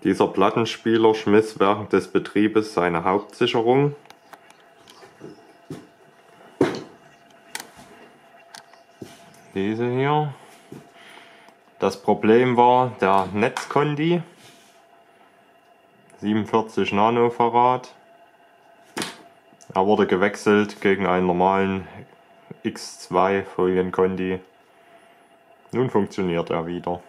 Dieser Plattenspieler schmiss während des Betriebes seine Hauptsicherung. Diese hier. Das Problem war der Netzkondi, 47 Nanofarad. Er wurde gewechselt gegen einen normalen X2 Folienkondi. Nun funktioniert er wieder.